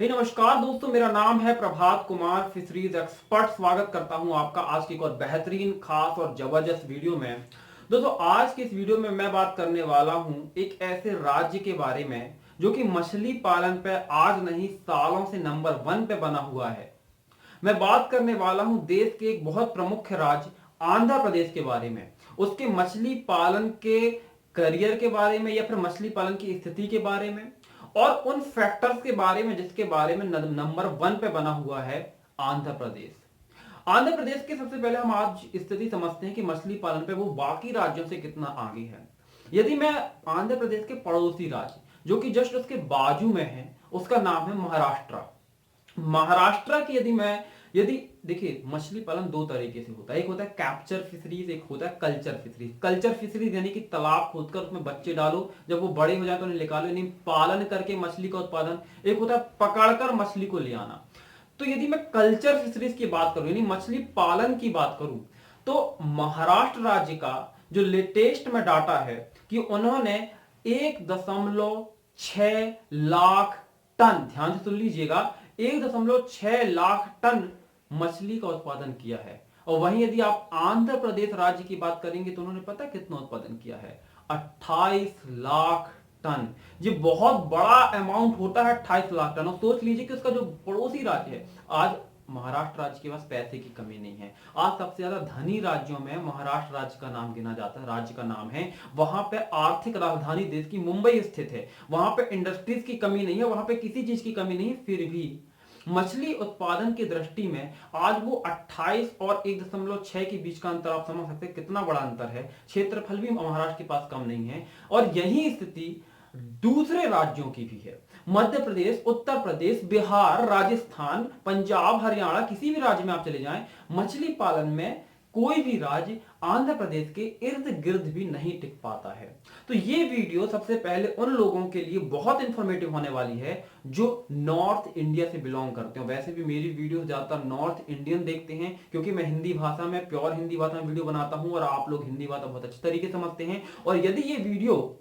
नमस्कार दोस्तों, मेरा नाम है प्रभात कुमार, फिशरीज एक्सपर्ट। स्वागत करता हूं आपका आज की एक और बेहतरीन, खास और जबरदस्त वीडियो में। दोस्तों, आज की इस वीडियो में मैं बात करने वाला हूं एक ऐसे राज्य के बारे में जो कि मछली पालन पे आज नहीं सालों से नंबर 1 पे बना हुआ है। मैं बात करने वाला हूं देश के एक बहुत प्रमुख राज्य आंध्र प्रदेश के बारे में, उसके मछली पालन के करियर के बारे में या फिर मछली पालन की स्थिति के बारे में और उन फैक्टर्स के बारे में जिसके बारे में नंबर 1 पे बना हुआ है आंध्र प्रदेश। आंध्र प्रदेश के सबसे पहले हम आज स्थिति समझते हैं कि मछली पालन पे वो बाकी राज्यों से कितना आगे है। यदि मैं आंध्र प्रदेश के पड़ोसी राज्य जो कि जस्ट उसके बाजू में है, उसका नाम है महाराष्ट्र। महाराष्ट्र की यदि देखिए, मछली पालन दो तरीके से होता है। एक होता है कैप्चर फिशरीज, एक होता है कल्चर फिशरीज। कल्चर फिशरीज यानी कि तालाब खोदकर उसमें बच्चे डालो, जब वो बड़े हो जाए तो उन्हें निकालो, यानी पालन करके मछली का उत्पादन। एक होता है पकड़कर मछली को ले आना। तो यदि मैं कल्चर फिशरीज की बात करूं यानी मछली पालन की बात करूं, तो महाराष्ट्र राज्य का जो लेटेस्ट में डाटा है कि उन्होंने 1.6 लाख टन, ध्यान से सुन लीजिएगा, 1.6 लाख टन मछली का उत्पादन किया है। और वहीं यदि आप आंध्र प्रदेश राज्य की बात करेंगे तो उन्होंने पता कितना उत्पादन किया है? 28 लाख टन। ये बहुत बड़ा अमाउंट होता है, 28 लाख टन। और सोच लीजिए कि उसका जो पड़ोसी राज्य है, आज महाराष्ट्र राज्य के पास पैसे की कमी नहीं है। आज सबसे ज्यादा धनी राज्यों में महाराष्ट्र राज्य का नाम गिना जाता है, राज्य का नाम है। वहां पे आर्थिक राजधानी देश की मुंबई स्थित है, वहां पे इंडस्ट्रीज की कमी नहीं है, वहां पे किसी चीज की कमी नहीं है। फिर भी मछली उत्पादन की दृष्टि में आज वो 28 और 1.6 के बीच का अंतर आप समझ सकते हैं कितना बड़ा अंतर है। क्षेत्रफल भी महाराष्ट्र के पास कम नहीं है। और यही स्थिति दूसरे राज्यों की भी है। मध्य प्रदेश, उत्तर प्रदेश, बिहार, राजस्थान, पंजाब, हरियाणा, किसी भी राज्य में आप चले जाएं, मछली पालन में कोई भी राज्य आंध्र प्रदेश के इर्द गिर्द भी नहीं टिक पाता है। तो ये वीडियो सबसे पहले उन लोगों के लिए बहुत इंफॉर्मेटिव होने वाली है जो नॉर्थ इंडिया से बिलोंग करते हो। वैसे भी मेरी वीडियो ज्यादातर नॉर्थ इंडियन देखते हैं, क्योंकि मैं हिंदी भाषा में, प्योर हिंदी भाषा में वीडियो बनाता हूं और आप लोग हिंदी भाषा बहुत अच्छी तरीके से समझते हैं। और यदि ये वीडियो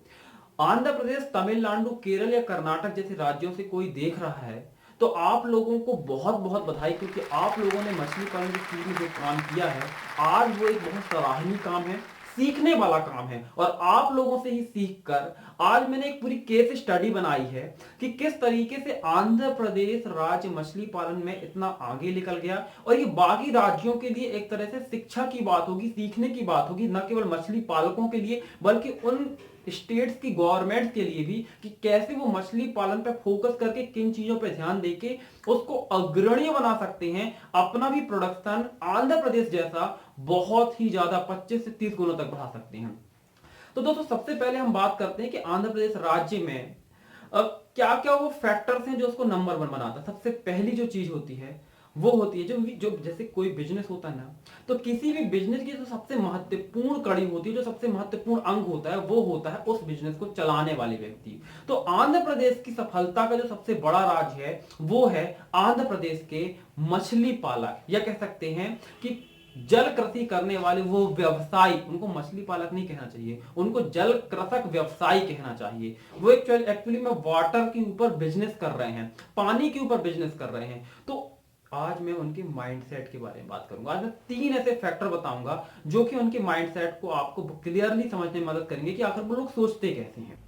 आंध्र प्रदेश, तमिलनाडु, केरल या कर्नाटक जैसे राज्यों से कोई देख रहा है तो आप लोगों को बहुत बहुत बधाई, क्योंकि आप लोगों ने मछली पालन की फील्ड में जो काम किया है आज वो एक बहुत सराहनीय काम है, सीखने वाला काम है। और आप लोगों से ही सीखकर आज मैंने एक पूरी केस स्टडी बनाई है कि किस तरीके से आंध्र प्रदेश राज्य मछली पालन में इतना आगे निकल गया। और ये बाकी राज्यों के लिए एक तरह से शिक्षा की बात होगी, सीखने की बात होगी, न केवल मछली पालकों के लिए बल्कि उन स्टेट्स की गवर्नमेंट के लिए भी, कि कैसे वो मछली पालन पे फोकस करके किन चीजों पे ध्यान देके उसको अग्रणी बना सकते हैं, अपना भी प्रोडक्शन आंध्र प्रदेश जैसा बहुत ही ज्यादा 25 से 30 गुणों तक बढ़ा सकते हैं। तो दोस्तों, सबसे पहले हम बात करते हैं कि आंध्र प्रदेश राज्य में अब क्या क्या वो फैक्टर्स हैं जो उसको नंबर 1 बनाता है। सबसे पहली जो चीज होती है वो होती है जो जो जैसे कोई बिजनेस होता है ना, तो किसी भी बिजनेस की जो सबसे महत्वपूर्ण कड़ी होती है, जो सबसे महत्वपूर्ण अंग होता है, वो होता है उस बिजनेस को चलाने वाले व्यक्ति। तो आंध्र प्रदेश की सफलता का जो सबसे बड़ा राज है वो है आंध्र प्रदेश के मछली पालक, या कह सकते हैं कि जल कृषि करने वाले वो व्यवसायी। उनको मछली पालक नहीं कहना चाहिए, उनको जल कृषक व्यवसायी कहना चाहिए। वो एक्चुअली में वाटर के ऊपर बिजनेस कर रहे हैं, पानी के ऊपर बिजनेस कर रहे हैं। तो आज मैं उनके माइंडसेट के बारे में बात करूंगा। आज मैं 3 ऐसे फैक्टर बताऊंगा जो कि उनके माइंडसेट को आपको क्लियरली समझने में मदद करेंगे कि आखिर वो लोग सोचते कैसे हैं।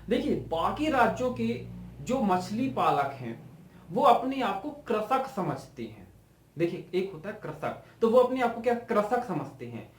देखिए, बाकी राज्यों के जो मछली पालक हैं वो अपने आप को कृषक समझते हैं। देखिए, एक होता है कृषक, तो वो अपने आप को क्या कृषक समझते हैं।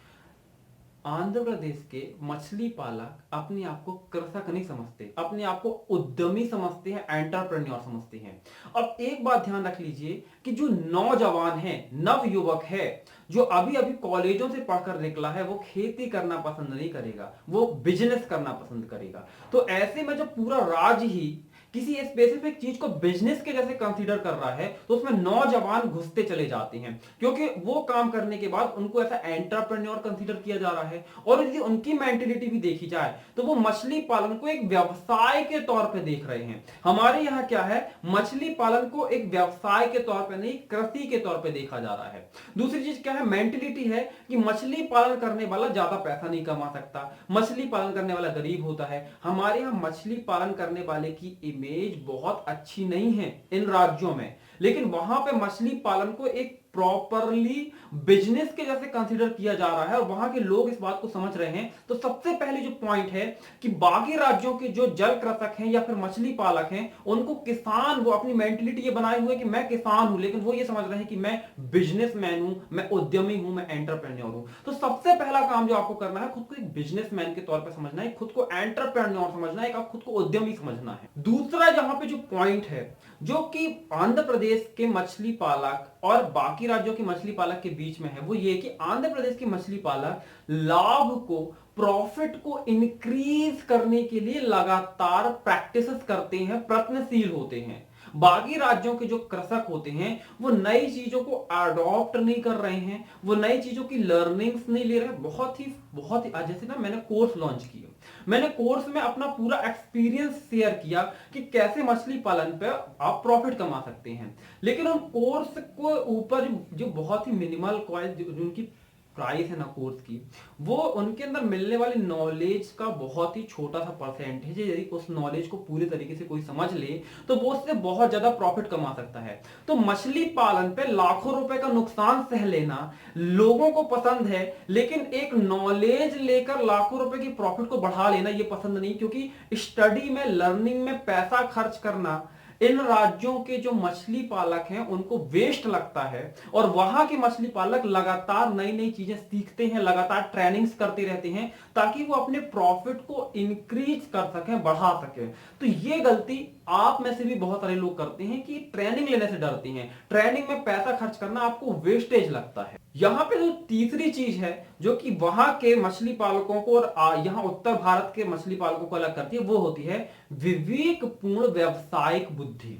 आंध्र प्रदेश के मछली पालक अपने आप को कृषक नहीं समझते, अपने आप को उद्यमी समझते हैं, एंटरप्रेन्योर समझते हैं। अब एक बात ध्यान रख लीजिए कि जो नौजवान है, नव युवक है, जो अभी अभी कॉलेजों से पढ़कर निकला है, वो खेती करना पसंद नहीं करेगा, वो बिजनेस करना पसंद करेगा। तो ऐसे में जब पूरा राज्य ही किसी स्पेसिफिक चीज को बिजनेस के जैसे कंसीडर कर रहा है तो उसमें नौजवान घुसते चले जाते हैं, क्योंकि वो काम करने के बाद उनको ऐसा एंटरप्रेन्योर कंसीडर किया जा रहा है। और यदि उनकी मेंटेलिटी भी देखी जाए तो वो मछली पालन को एक व्यवसाय के तौर पे देख रहे हैं। हमारे यहाँ क्या है, मछली पालन को एक व्यवसाय के तौर पे नहीं, कृषि के तौर पे देखा जा रहा है। दूसरी चीज क्या है, मेंटेलिटी है कि मछली पालन करने वाला ज्यादा पैसा नहीं कमा सकता, मछली पालन करने वाला गरीब होता है। हमारे यहाँ मछली पालन करने वाले की इमेज बहुत अच्छी नहीं है इन राज्यों में, लेकिन वहां पे मछली पालन को एक प्रॉपरली बिजनेस के जैसे कंसीडर किया जा रहा है और वहां के लोग इस बात को समझ रहे हैं। तो सबसे पहले जो पॉइंट है कि बाकी राज्यों के जो जल कृषक हैं या फिर मछली पालक हैं, उनको किसान, वो अपनी मेंटेलिटी ये बनाए हुए कि मैं किसान हूं, लेकिन वो ये समझ रहे हैं कि मैं बिजनेसमैन हूं, मैं उद्यमी हूं, मैं एंटरप्रेन्योर हूं। तो सबसे पहला काम जो आपको करना है, खुद को एक बिजनेसमैन के तौर पर समझना है, खुद को एंटरप्रेन्योर समझना है, खुद को उद्यमी समझना है। दूसरा यहां पे जो पॉइंट है, जो कि आंध्र प्रदेश के मछली पालक और बाकी राज्यों के मछली पालक के बीच में है, वो ये कि आंध्र प्रदेश के मछली पालक लाभ को, प्रॉफिट को इंक्रीज करने के लिए लगातार प्रैक्टिसेस करते हैं, प्रयत्नशील होते हैं। बाकी राज्यों के जो कृषक होते हैं वो नई चीजों को अडॉप्ट नहीं कर रहे हैं, वो नई चीजों की लर्निंग्स नहीं ले रहे। बहुत ही जैसे ना, मैंने कोर्स लॉन्च किया, मैंने कोर्स में अपना पूरा एक्सपीरियंस शेयर किया कि कैसे मछली पालन पे आप प्रॉफिट कमा सकते हैं, लेकिन उन कोर्स को ऊपर जो बहुत ही मिनिमल कॉस्ट, जो उनकी प्राइस है ना कोर्स की, वो उनके अंदर मिलने वाली नॉलेज का बहुत ही छोटा सा परसेंटेज है। यदि उस नॉलेज को पूरी तरीके से कोई समझ ले तो वो उससे बहुत ज्यादा प्रॉफिट कमा सकता है। तो मछली पालन पे लाखों रुपए का नुकसान सह लेना लोगों को पसंद है, लेकिन एक नॉलेज लेकर लाखों रुपए की प्रॉफिट को बढ़ा लेना ये पसंद नहीं, क्योंकि स्टडी में, लर्निंग में पैसा खर्च करना इन राज्यों के जो मछली पालक हैं उनको वेस्ट लगता है। और वहां के मछली पालक लगातार नई नई चीजें सीखते हैं, लगातार ट्रेनिंग्स करते रहते हैं ताकि वो अपने प्रॉफिट को इंक्रीज कर सकें, बढ़ा सकें। तो ये गलती आप में से भी बहुत सारे लोग करते हैं कि ट्रेनिंग लेने से डरते हैं, ट्रेनिंग में पैसा खर्च करना आपको वेस्टेज लगता है। यहां पे जो तीसरी चीज है जो कि वहां के मछली पालकों को और यहां उत्तर भारत के मछली पालकों को अलग करती है, वो होती है विवेकपूर्ण व्यावसायिक बुद्धि।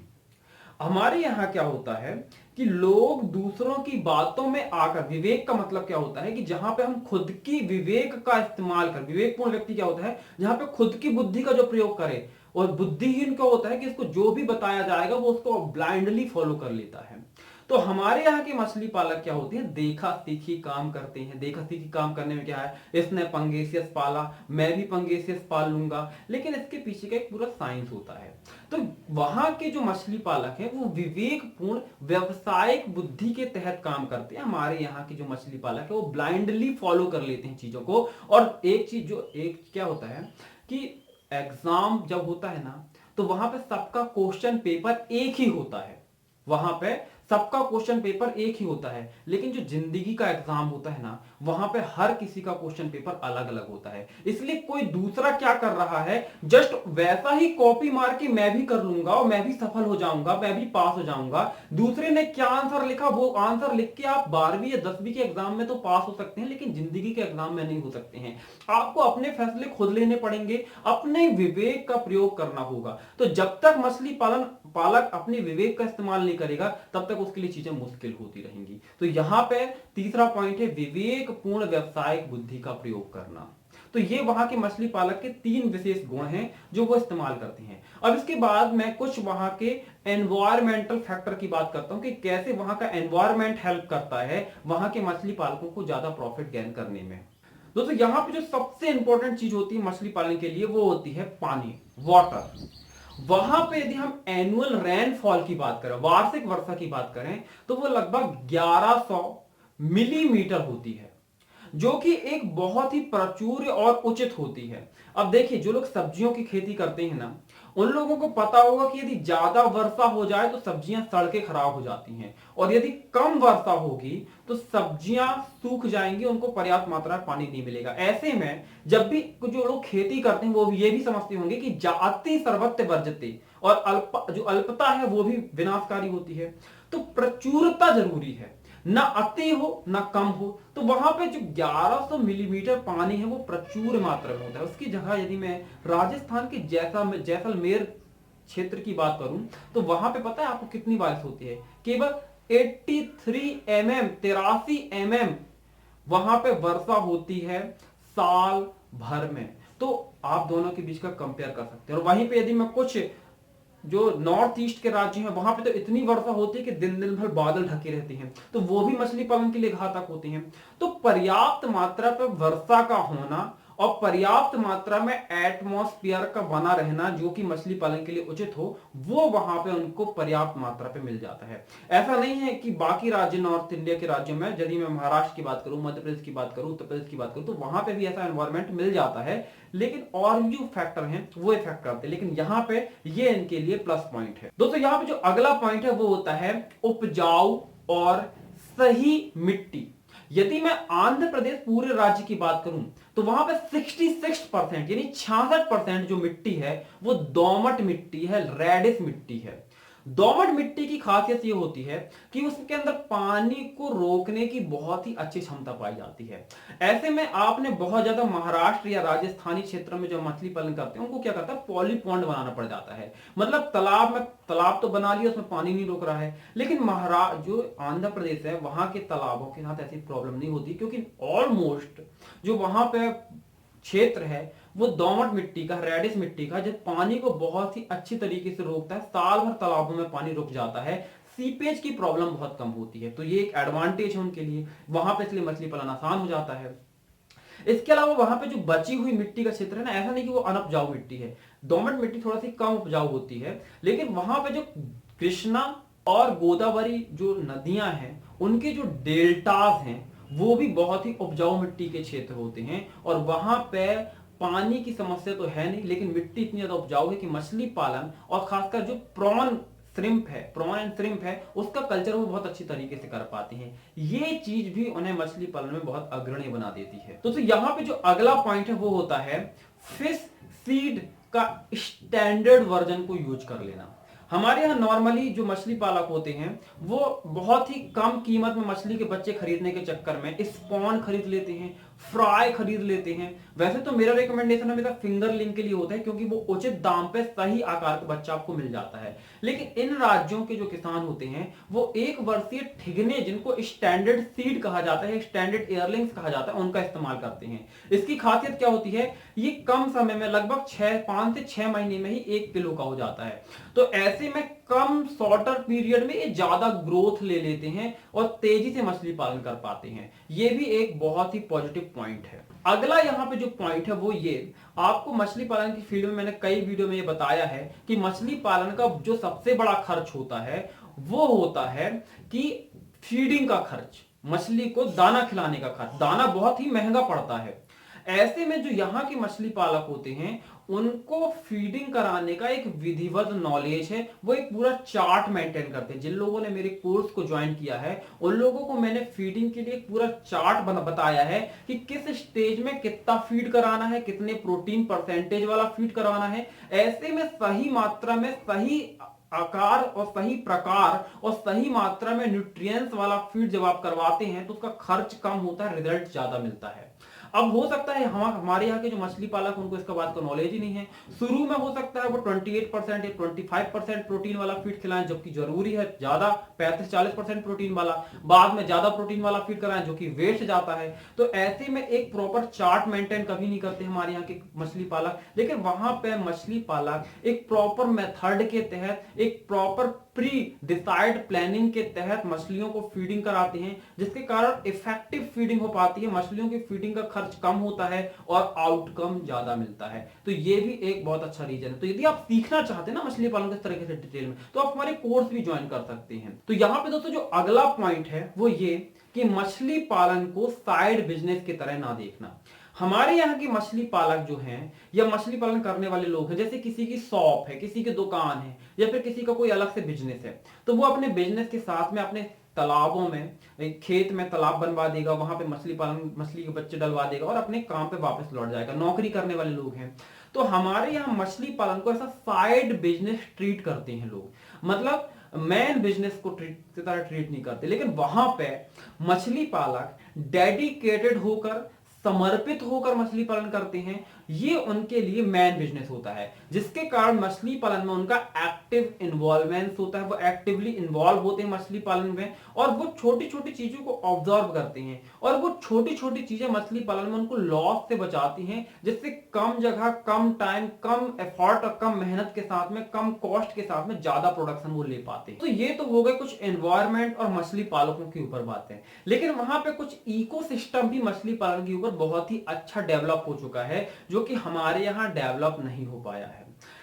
हमारे यहां क्या होता है कि लोग दूसरों की बातों में आकर, विवेक का मतलब क्या होता है कि जहां पे हम खुद की विवेक का इस्तेमाल कर, विवेकपूर्ण व्यक्ति क्या होता है जहां पे खुद की बुद्धि का जो प्रयोग करे, और बुद्धिहीन क्या होता है कि इसको जो भी बताया जाएगा वो उसको ब्लाइंडली फॉलो कर लेता है। तो हमारे यहाँ के मछली पालक क्या होते हैं, देखा सीखी काम करते हैं। देखा सीखी काम करने में क्या है, इसने पंगेसियस पाला, मैं भी पंगेसियस पाल लूंगा, लेकिन इसके पीछे का एक पूरा साइंस होता है। तो वहां के जो मछली पालक हैं वो विवेकपूर्ण व्यवसायिक बुद्धि के तहत काम करते हैं। हमारे यहाँ के जो मछली पालक है वो ब्लाइंडली फॉलो कर लेते हैं चीजों को। और एक चीज जो एक क्या होता है कि एग्जाम जब होता है ना, तो वहां पे सबका क्वेश्चन पेपर एक ही होता है, वहां पे सबका क्वेश्चन पेपर एक ही होता है। लेकिन जो जिंदगी का एग्जाम होता है ना, वहां पे हर किसी का क्वेश्चन पेपर अलग अलग होता है। इसलिए कोई दूसरा क्या कर रहा है, जस्ट वैसा ही कॉपी मार के मैं भी कर लूंगा और मैं भी सफल हो जाऊंगा, मैं भी पास हो जाऊंगा। दूसरे ने क्या आंसर लिखा, वो आंसर लिख के आप 12वीं या 10वीं के एग्जाम में तो पास हो सकते हैं, लेकिन जिंदगी के एग्जाम में नहीं हो सकते हैं। आपको अपने फैसले खुद लेने पड़ेंगे, अपने विवेक का प्रयोग करना होगा। तो जब तक मछली पालक अपने विवेक का इस्तेमाल नहीं करेगा, तब तक उसके लिए चीजें मुश्किल होती रहेंगी। तो यहां पे तीसरा पॉइंट है विवेकपूर्ण व्यावसायिक बुद्धि का प्रयोग करना। तो ये वहां के मछली पालक के 3 विशेष गुण हैं जो वो इस्तेमाल करते हैं। अब इसके बाद मैं कुछ वहां के एनवायरमेंटल फैक्टर की बात करता हूं कि कैसे वहां का एनवायरमेंट हेल्प करता है वहां के मछली पालकों को ज्यादा प्रॉफिट गेन करने में। दोस्तों, यहां पे जो सबसे इंपॉर्टेंट चीज होती है मछली पालन के लिए, वो होती है पानी, वाटर। वहां पे यदि हम एनुअल रेनफॉल की बात करें, वार्षिक वर्षा की बात करें, तो वो लगभग 1100 मिलीमीटर होती है, जो कि एक बहुत ही प्रचुर और उचित होती है। अब देखिए, जो लोग सब्जियों की खेती करते हैं ना, उन लोगों को पता होगा कि यदि ज्यादा वर्षा हो जाए तो सब्जियां सड़ के खराब हो जाती हैं, और यदि कम वर्षा होगी तो सब्जियां सूख जाएंगी, उनको पर्याप्त मात्रा में पानी नहीं मिलेगा। ऐसे में जब भी जो लोग खेती करते हैं वो ये भी समझते होंगे कि जाति सर्वत्र वर्जते, और जो अल्पता है वो भी विनाशकारी होती है। तो प्रचुरता जरूरी है, ना अति हो ना कम हो। तो वहां पे जो 1100 मिलीमीटर पानी है वो प्रचुर मात्रा में होता है। उसकी जगह यदि मैं राजस्थान के जैसलमेर क्षेत्र की बात करूं, तो वहां पे पता है आपको कितनी बारिश होती है, केवल 83 mm, 83 mm वहां पे वर्षा होती है साल भर में। तो आप दोनों के बीच का कंपेयर कर सकते हैं। और वहीं पे यदि मैं कुछ जो नॉर्थ ईस्ट के राज्य हैं, वहां पे तो इतनी वर्षा होती है कि दिन दिन भर बादल ढके रहते हैं, तो वो भी मछली पालन के लिए घातक होती हैं। तो पर्याप्त मात्रा पर वर्षा का होना और पर्याप्त मात्रा में एटमॉस्फेयर का बना रहना जो कि मछली पालन के लिए उचित हो, वो वहां पे उनको पर्याप्त मात्रा पे मिल जाता है। ऐसा नहीं है कि बाकी राज्य नॉर्थ इंडिया के राज्यों में, यदि मैं महाराष्ट्र की बात करूं, मध्य प्रदेश की बात करूं, उत्तर प्रदेश की बात करूं, तो वहां पे भी ऐसा एनवायरमेंट मिल जाता है, लेकिन और भी जो फैक्टर हैं वो इफेक्ट करते हैं। लेकिन यहाँ पे ये इनके लिए प्लस पॉइंट है। दोस्तों यहाँ पे जो अगला पॉइंट है वो होता है उपजाऊ और सही मिट्टी। यदि मैं आंध्र प्रदेश पूरे राज्य की बात करूं तो वहां पे 66% यानी 66% जो मिट्टी है वो दोमट मिट्टी है, रेडिश मिट्टी है। दोमट मिट्टी की खासियत ये होती है कि उसके अंदर पानी को रोकने की बहुत ही अच्छी क्षमता पाई जाती है। ऐसे में आपने बहुत ज्यादा महाराष्ट्र या राजस्थानी क्षेत्र में जो मछली पालन करते हैं उनको क्या करता है, पॉली पॉन्ड बनाना पड़ जाता है। मतलब तालाब तो बना लिया, उसमें पानी नहीं रोक रहा है, लेकिन महाराष्ट्र जो आंध्र प्रदेश है वहां के तालाबों के साथ ऐसी प्रॉब्लम नहीं होती, क्योंकि ऑलमोस्ट जो वहां पे क्षेत्र है वो दोमट मिट्टी का, रेडिश मिट्टी का, जो पानी को बहुत ही अच्छी तरीके से रोकता है। साल भर तालाबों में पानी रुक जाता है, सीपेज की प्रॉब्लम बहुत कम होती है, तो ये एक एडवांटेज है उनके लिए वहां पे, इसलिए मछली पालन आसान हो जाता है। इसके अलावा वहां पे जो बची हुई मिट्टी का क्षेत्र है ना, ऐसा नहीं कि वो अनउपजाऊ मिट्टी है, दोमट मिट्टी थोड़ा सी कम उपजाऊ होती है, लेकिन वहां पे जो कृष्णा और गोदावरी जो नदियां हैं उनके जो डेल्टास हैं वो भी बहुत ही उपजाऊ मिट्टी के क्षेत्र होते हैं, और वहां पे पानी की समस्या तो है नहीं, लेकिन मिट्टी इतनी ज्यादा उपजाऊ है कि मछली पालन और खासकर जो प्रॉन एंड श्रिम्प है उसका कल्चर वो बहुत अच्छी तरीके से कर पाते हैं। ये चीज भी उन्हें मछली पालन में बहुत अग्रणी बना देती है। तो यहाँ पे जो अगला पॉइंट है वो होता है फिश सीड का स्टैंडर्ड वर्जन को यूज कर लेना। हमारे यहाँ नॉर्मली जो मछली पालक होते हैं वो बहुत ही कम कीमत में मछली के बच्चे खरीदने के चक्कर में स्पॉन खरीद लेते हैं, फ्राई खरीद लेते हैं। वैसे तो मेरा रिकमेंडेशन हमेशा फिंगरलिंग के लिए होता है, क्योंकि वो उचित दाम पे सही आकार का बच्चा आपको मिल जाता है। लेकिन इन राज्यों के जो किसान होते हैं वो एक वर्षीय ठिगने, जिनको स्टैंडर्ड सीड कहा जाता है, स्टैंडर्ड एयरलिंग्स कहा जाता है, उनका इस्तेमाल करते हैं। इसकी खासियत क्या होती है, ये कम समय में लगभग 5 से 6 महीने में ही 1 किलो का हो जाता है। तो ऐसे में कम शॉर्टर पीरियड में ये ज्यादा ग्रोथ ले लेते हैं और तेजी से मछली पालन कर पाते हैं। ये भी एक बहुत ही पॉजिटिव पॉइंट है। अगला यहाँ पे जो पॉइंट है वो ये, आपको मछली पालन की फील्ड में मैंने कई वीडियो में ये बताया है कि मछली पालन का जो सबसे बड़ा खर्च होता है वो होता है कि फीडिंग का खर्च, मछली को दाना खिलाने का खर्च। दाना बहुत ही महंगा पड़ता है। ऐसे में जो यहाँ के मछली पालक होते हैं उनको फीडिंग कराने का एक विधिवत नॉलेज है, वो एक पूरा चार्ट मेंटेन करते हैं। जिन लोगों ने मेरे कोर्स को ज्वाइन किया है उन लोगों को मैंने फीडिंग के लिए एक पूरा चार्ट बताया है कि किस स्टेज में कितना फीड कराना है, कितने प्रोटीन परसेंटेज वाला फीड करवाना है। ऐसे में सही मात्रा में, सही आकार और सही प्रकार और सही मात्रा में न्यूट्रिएंट्स वाला फीड जब आप करवाते हैं तो उसका खर्च कम होता है, रिजल्ट ज्यादा मिलता है। अब हो सकता है हमारे यहाँ के जो मछली पालक उनको इसका बात का नॉलेज ही नहीं है। शुरू में हो सकता है वो 28% या 25% प्रोटीन वाला फीड खिलाएं, जबकि जरूरी है ज्यादा 35-40% प्रोटीन वाला। बाद में ज्यादा प्रोटीन वाला फीड कराएं जो कि वेस्ट जाता है। तो ऐसे में एक प्रॉपर चार्ट मेंटेन कभी नहीं करते हमारे यहाँ के मछली पालक, लेकिन वहां पे मछली पालक एक प्रॉपर मेथड के तहत, एक प्रॉपर प्री डिसाइड प्लानिंग के तहत मछलियों को फीडिंग कराते हैं, जिसके कारण इफेक्टिव फीडिंग हो पाती है, मछलियों की फीडिंग का खर्च कम होता है और आउटकम ज्यादा मिलता है। तो ये भी एक बहुत अच्छा रीजन है। तो यदि आप सीखना चाहते हैं ना मछली पालन किस तरीके से डिटेल में, तो आप हमारे कोर्स भी ज्वाइन कर सकते हैं। तो यहाँ पे दोस्तों जो अगला पॉइंट है वो ये कि मछली पालन को साइड बिजनेस की तरह ना देखना। हमारे यहाँ की मछली पालक जो हैं या मछली पालन करने वाले लोग हैं, जैसे किसी की शॉप है, किसी की दुकान है, या फिर किसी का कोई अलग से बिजनेस है, तो वो अपने बिजनेस के साथ में अपने तालाबों में, एक खेत में तालाब बनवा देगा, वहां पे मछली पालन, मछली के बच्चे डलवा देगा और अपने काम पे वापस लौट जाएगा। नौकरी करने वाले लोग हैं। तो हमारे यहाँ मछली पालन को ऐसा साइड बिजनेस ट्रीट करते हैं लोग, मतलब मेन बिजनेस को की तरह ट्रीट नहीं करते। लेकिन वहां पे मछली पालक डेडिकेटेड होकर, समर्पित होकर मछली पालन करते हैं, ये उनके लिए मेन बिजनेस होता है, जिसके कारण मछली पालन में उनका एक्टिव इन्वॉल्वमेंट होता है। वो एक्टिवली इन्वॉल्व होते हैं मछली पालन में, और वो छोटी छोटी चीजों को ऑब्जर्व करते हैं, और वो छोटी छोटी चीजें मछली पालन में उनको लॉस से बचाती हैं, जिससे कम जगह, कम टाइम, कम एफर्ट और कम मेहनत के साथ में, कम कॉस्ट के साथ में ज्यादा प्रोडक्शन वो ले पाते हैं। तो ये तो हो गए कुछ एनवायरमेंट और मछली पालकों के ऊपर बातें, लेकिन वहां पे कुछ इकोसिस्टम भी मछली पालन के ऊपर बहुत ही अच्छा डेवलप हो चुका है, जो कि हमारे यहाँ डेवलप नहीं हो पाया है।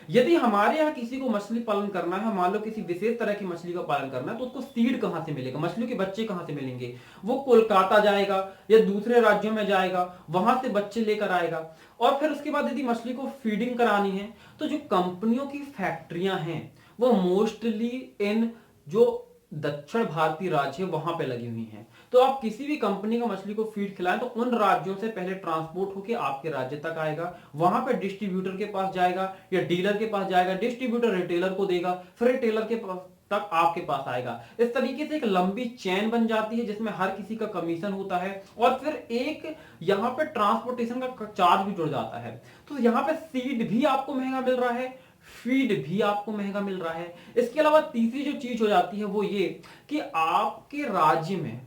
यदि हमारे यहाँ किसी को मछली पालन करना है, मान लो किसी विशेष तरह की मछली का पालन करना है, तो उसको सीड कहां से मिलेगा, मछलियों के बच्चे कहां से मिलेंगे? वो कोलकाता जाएगा या दूसरे राज्यों में जाएगा, वहां से बच्चे लेकर आएगा, और फिर उसके बाद यदि मछली को फीडिंग करानी है, तो जो कंपनियों की फैक्ट्रियां हैं वो मोस्टली इन जो दक्षिण भारतीय राज्य है वहां पे लगी हुई हैं। तो आप किसी भी कंपनी का मछली को फीड खिलाएं तो उन राज्यों से पहले ट्रांसपोर्ट होकर आपके राज्य तक आएगा, वहां पे डिस्ट्रीब्यूटर के पास जाएगा या डीलर के पास जाएगा, डिस्ट्रीब्यूटर रिटेलर को देगा, फिर रिटेलर के पास तक आपके पास आएगा। इस तरीके से एक लंबी चेन बन जाती है जिसमें हर किसी का कमीशन होता है, और फिर एक यहाँ पे ट्रांसपोर्टेशन का चार्ज भी जुड़ जाता है। तो यहाँ पे सीड भी आपको महंगा मिल रहा है, फीड भी आपको महंगा मिल रहा है। इसके अलावा तीसरी जो चीज हो जाती है वो ये कि आपके राज्य में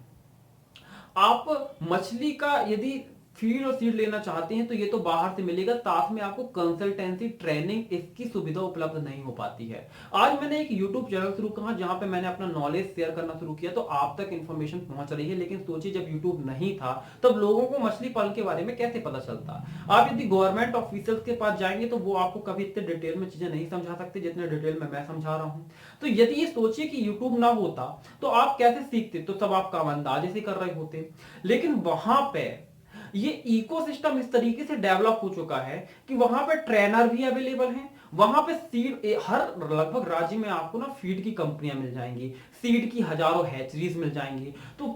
आप मछली का यदि फीड और सीड लेना चाहते हैं तो ये तो बाहर से मिलेगा, साथ में आपको कंसल्टेंसी ट्रेनिंग इसकी सुविधा उपलब्ध नहीं हो पाती है। आज मैंने एक यूट्यूब चैनल शुरू किया जहां पे मैंने अपना नॉलेज शेयर करना शुरू किया, तो आप तक इंफॉर्मेशन पहुंच रही है। लेकिन सोचिए जब यूट्यूब नहीं था तब लोगों को मछली पालन के बारे में कैसे पता चलता? आप यदि गवर्नमेंट ऑफिसर्स के पास जाएंगे तो वो आपको कभी इतने डिटेल में चीजें नहीं समझा सकते जितने डिटेल में मैं समझा रहा हूं। तो यदि ये सोचिए कि यूट्यूब ना होता तो आप कैसे सीखते? तो सब आप काम अंदाजे से कर रहे होते। लेकिन वहां पे ये इकोसिस्टम इस तरीके से डेवलप हो चुका है कि वहां पे ट्रेनर भी अवेलेबल हैं, वहां पे सीड हर लगभग राज्य में आपको ना फीड की कंपनियां मिल जाएंगी, सीड की हजारों हैचरीज मिल जाएंगी। तो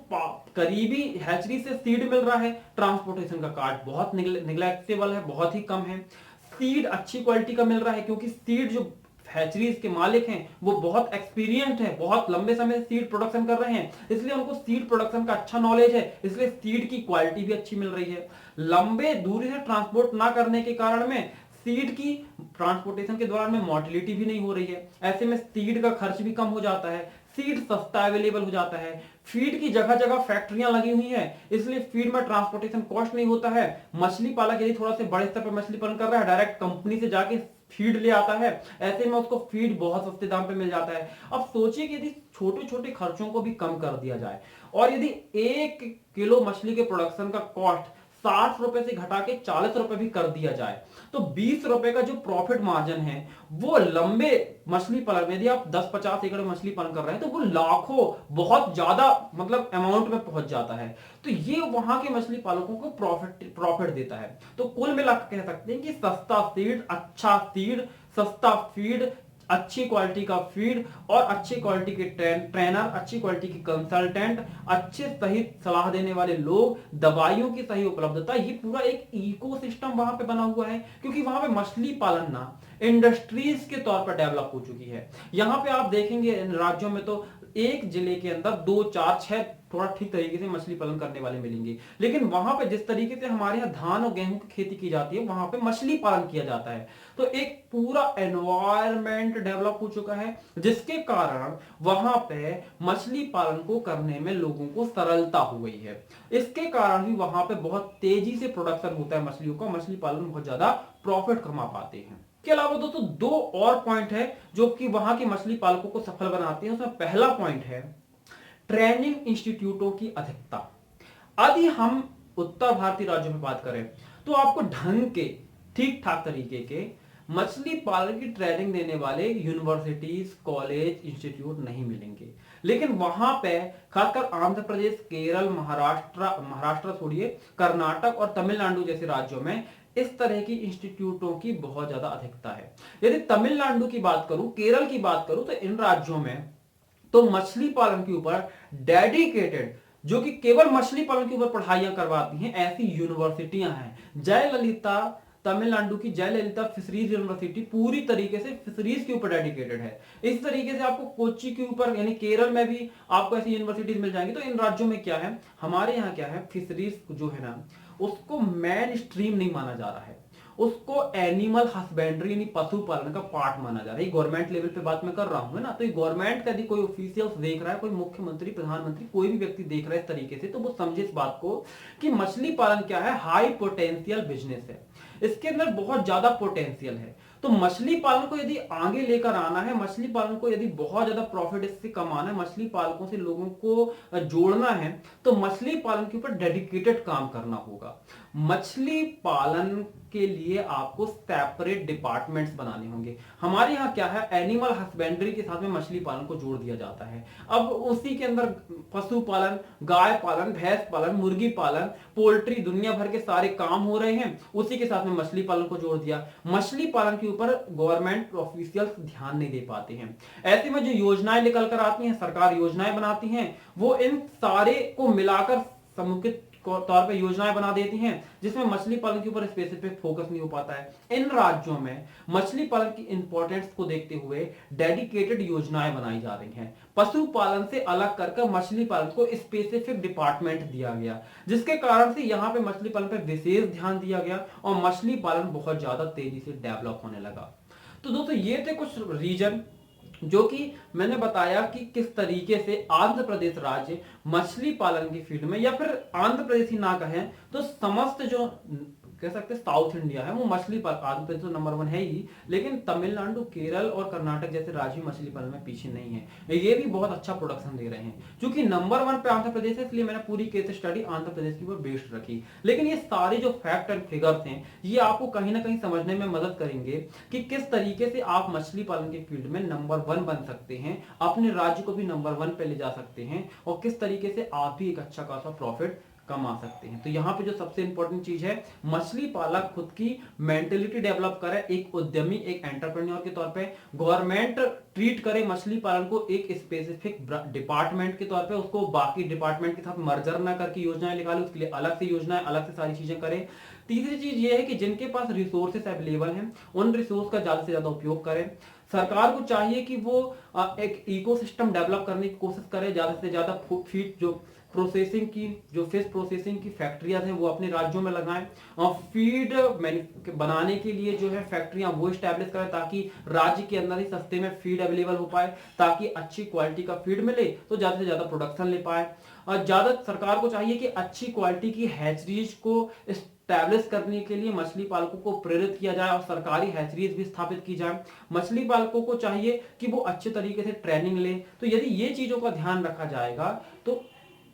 करीबी हैचरी से सीड मिल रहा है, ट्रांसपोर्टेशन का कार्ड बहुत निगलेक्टेबल है, बहुत ही कम है। सीड अच्छी क्वालिटी का मिल रहा है क्योंकि सीड जो हैचरीज के मालिक हैं वो बहुत एक्सपीरियंस्ड हैं, बहुत लंबे समय से सीड प्रोडक्शन कर रहे हैं, इसलिए उनको सीड प्रोडक्शन का अच्छा नॉलेज है, इसलिए सीड की क्वालिटी भी अच्छी मिल रही है। लंबे दूरी से ट्रांसपोर्ट ना करने के कारण में सीड की ट्रांसपोर्टेशन के दौरान में मोटिलिटी भी नहीं हो रही है, ऐसे में सीड का खर्च भी कम हो जाता है, सीड सस्ता अवेलेबल हो जाता है। फीड की जगह जगह फैक्ट्रियां लगी हुई हैं, इसलिए फीड में ट्रांसपोर्टेशन कॉस्ट नहीं होता है। मछली पालक यदि थोड़ा से बड़े स्तर पर मछली पालन कर रहा है, डायरेक्ट कंपनी से जाके फीड ले आता है, ऐसे में उसको फीड बहुत सस्ते दाम पे मिल जाता है। अब सोचिए कि यदि छोटे छोटे खर्चों को भी कम कर दिया जाए और यदि 1 किलो मछली के प्रोडक्शन का कॉस्ट 60 रुपए से घटा के 40 रुपए भी कर दिया जाए, तो 20 रुपए का जो प्रॉफिट मार्जिन है वो लंबे मछली पालन में, यदि आप 10-50 एकड़ मछली पालन कर रहे हैं तो वो लाखों, बहुत ज्यादा मतलब अमाउंट में पहुंच जाता है। तो ये वहां के मछली पालकों को प्रॉफिट देता है। तो कुल मिलाकर कह सकते हैं कि सस्ता सीड, अच्छा सीड, सस्ता फीड, अच्छी क्वालिटी का फीड और अच्छी क्वालिटी के ट्रेनर, अच्छी क्वालिटी की कंसल्टेंट, अच्छे सही सलाह देने वाले लोग, दवाइयों की सही उपलब्धता, ये पूरा एक इकोसिस्टम वहां पे बना हुआ है। क्योंकि वहां पे मछली पालन ना इंडस्ट्रीज के तौर पर डेवलप हो चुकी है। यहां पे आप देखेंगे इन राज्यों में तो एक जिले के अंदर 2, 4, 6 थोड़ा ठीक तरीके से मछली पालन करने वाले मिलेंगे, लेकिन वहां पे जिस तरीके से हमारे यहाँ धान और गेहूं की खेती की जाती है वहां पे मछली पालन किया जाता है। तो एक पूरा एनवायरमेंट डेवलप हो चुका है जिसके कारण वहां पे मछली पालन को करने में लोगों को सरलता हो गई है। इसके कारण भी वहां पे बहुत तेजी से प्रोडक्शन होता है मछलियों का, मछली पालन बहुत ज्यादा प्रॉफिट कमा पाते हैं। इसके अलावा दोस्तों 2 और पॉइंट है जो कि वहां के मछली पालकों को सफल बनाते हैं। उसमें पहला पॉइंट है ट्रेनिंग इंस्टीट्यूटों की अधिकता। यदि हम उत्तर भारतीय राज्यों में बात करें तो आपको ढंग के, ठीक ठाक तरीके के मछली पालन की ट्रेनिंग देने वाले यूनिवर्सिटीज, कॉलेज, इंस्टीट्यूट नहीं मिलेंगे। लेकिन वहां पे खासकर आंध्र प्रदेश, केरल, महाराष्ट्र छोड़िए, कर्नाटक और तमिलनाडु जैसे राज्यों में इस तरह की इंस्टीट्यूटों की बहुत ज्यादा अधिकता है। यदि तमिलनाडु की बात करूं, केरल की बात करूं, तो इन राज्यों में तो मछली पालन के ऊपर डेडिकेटेड, जो कि केवल मछली पालन के ऊपर पढ़ाइयां करवाती हैं, ऐसी यूनिवर्सिटियां हैं। जयललिता, तमिलनाडु की जयललिता फिशरीज यूनिवर्सिटी पूरी तरीके से फिशरीज के ऊपर डेडिकेटेड है। इस तरीके से आपको कोच्चि के ऊपर, यानी केरल में भी आपको ऐसी यूनिवर्सिटीज मिल जाएंगी। तो इन राज्यों में क्या है, हमारे यहाँ क्या है, फिशरीज जो है ना उसको मेन स्ट्रीम नहीं माना जा रहा है। उसको एनिमल हस्बेंड्री यानी पशुपालन का पार्ट माना जा रहा है। गवर्नमेंट लेवल पे बात मैं कर रहा हूं ना, तो गवर्नमेंट का यदि कोई ऑफिशियल्स देख रहा है, कोई मुख्यमंत्री प्रधानमंत्री कोई भी व्यक्ति देख रहा है इस तरीके से, तो वो समझे इस बात को कि मछली पालन क्या है, हाई पोटेंशियल बिजनेस है, इसके अंदर बहुत ज्यादा पोटेंशियल है। तो मछली पालन को यदि आगे लेकर आना है, मछली पालन को यदि बहुत ज्यादा प्रॉफिट इससे कमाना है, मछली पालकों से लोगों को जोड़ना है, तो मछली पालन के ऊपर डेडिकेटेड काम करना होगा। मछली पालन के लिए आपको सेपरेट डिपार्टमेंट्स बनाने होंगे। हमारे यहाँ क्या है, एनिमल हस्बेंड्री के साथ में मछली पालन को जोड़ दिया जाता है। अब उसी के अंदर पशु पालन, गाय पालन, भैंस पालन, मुर्गी पालन, पोल्ट्री, दुनिया भर के सारे काम हो रहे हैं, उसी के साथ में मछली पालन को जोड़ दिया। मछली पालन के ऊपर गवर्नमेंट ऑफिशियल्स ध्यान नहीं दे पाते हैं। ऐसे में जो योजनाएं निकल कर आती हैं, सरकार योजनाएं बनाती हैं, वो इन सारे को मिलाकर समुचित तौर पे योजनाएं बना देती हैं, जिसमें मछली पालन के ऊपर स्पेसिफिक फोकस नहीं हो पाता है। इन राज्यों में मछली पालन की इंपॉर्टेंस को देखते हुए डेडिकेटेड योजनाएं बनाई जा रही हैं। पशुपालन से अलग करके मछली पालन को स्पेसिफिक डिपार्टमेंट दिया गया, जिसके कारण से यहां पे मछली पालन पर विशेष ध्यान दिया गया और मछली पालन बहुत ज्यादा तेजी से डेवलप होने लगा। तो दोस्तों ये थे कुछ रीजन जो कि मैंने बताया कि किस तरीके से आंध्र प्रदेश राज्य मछली पालन की फील्ड में, या फिर आंध्र प्रदेश ही ना कहें तो समस्त जो कह सकते हैं साउथ इंडिया है, वो मछली पालन, आंध्र प्रदेश तो नंबर 1 है ही, लेकिन तमिलनाडु, केरल और कर्नाटक जैसे राज्य मछली पालन में पीछे नहीं है। ये भी बहुत अच्छा प्रोडक्शन दे रहे हैं। क्योंकि नंबर 1 पे आंध्र प्रदेश है, इसलिए मैंने पूरी केस स्टडी आंध्र प्रदेश के ऊपर बेस्ड रखी। लेकिन ये सारे जो फैक्ट एंड फिगर्स हैं, ये आपको कहीं ना कहीं समझने में मदद करेंगे कि किस तरीके से आप मछली पालन के फील्ड में नंबर 1 बन सकते हैं, अपने राज्य को भी नंबर 1 पे ले जा सकते हैं, और किस तरीके से आप भी एक अच्छा खासा प्रॉफिट कमा सकते हैं। तो यहाँ पे जो सबसे इंपॉर्टेंट चीज है, मछली पालक खुद की मेंटेलिटी डेवलप करे, एक उद्यमी, एक एंटरप्रेन्योर के तौर पे। गवर्नमेंट ट्रीट करे मछली पालन को एक स्पेसिफिक डिपार्टमेंट के तौर पे, उसको बाकी डिपार्टमेंट के साथ मर्जर ना करके योजनाएं निकाले, उसके लिए अलग से योजनाएं, अलग से सारी चीजें करे। तीसरी चीज ये है कि जिनके पास रिसोर्सेस अवेलेबल हैं, उन रिसोर्स का ज्यादा से ज्यादा उपयोग करें। सरकार को चाहिए कि वो एक इकोसिस्टम डेवलप करने की कोशिश करे, ज्यादा से ज्यादा फीड जो प्रोसेसिंग की, जो फिश प्रोसेसिंग की फैक्ट्रियां हैं वो अपने राज्यों में लगाएं, और फीड बनाने के लिए जो है फैक्ट्रियां वो स्टैब्लिश करें, ताकि राज्य के अंदर ही सस्ते में फीड अवेलेबल हो पाए, ताकि अच्छी क्वालिटी का फीड मिले तो ज्यादा से ज्यादा प्रोडक्शन ले पाए। और ज्यादा सरकार को चाहिए कि अच्छी क्वालिटी की हैचरीज को स्टैब्लिश करने के लिए मछली पालकों को प्रेरित किया जाए और सरकारी हैचरीज भी स्थापित की जाए। मछली पालकों को चाहिए कि वो अच्छे तरीके से ट्रेनिंग ले। तो यदि ये चीजों का ध्यान रखा जाएगा तो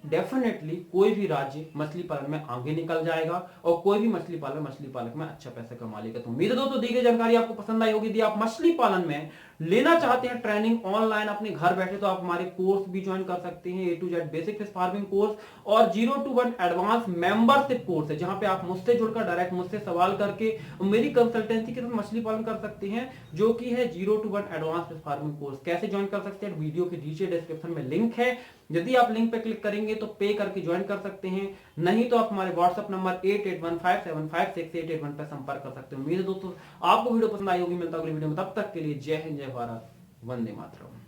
डेफिनेटली कोई भी राज्य मछली पालन में आगे निकल जाएगा, और कोई भी मछली पालक में अच्छा पैसा कमा लेगा। तो उम्मीद है दोस्तों दी गई जानकारी आपको पसंद आई होगी। यदि आप मछली पालन में लेना चाहते हैं ट्रेनिंग ऑनलाइन अपने घर बैठे, तो आप हमारे कोर्स भी ज्वाइन कर सकते हैं। A to Z basic fish farming course और 0 to 1 एडवांस मेंबरशिप कोर्स है, जहां पे आप मुझसे जुड़कर डायरेक्ट मुझसे सवाल करके मेरी कंसल्टेंसी के साथ मछली पालन कर सकते हैं, जो कि है 0 to 1 advance fish farming course. कैसे ज्वाइन कर सकते हैं, वीडियो के नीचे डिस्क्रिप्शन में लिंक है, यदि आप लिंक पे क्लिक करेंगे तो पे करके ज्वाइन कर सकते हैं, नहीं तो आप हमारे व्हाट्सएप नंबर 8815756881 पर संपर्क कर सकते हैं। उम्मीद है दोस्तों आपको वीडियो पसंद आई होगी। मिलता है अगली वीडियो में, तब तक के लिए जय हिंद, जय भारत, वंदे मातरम।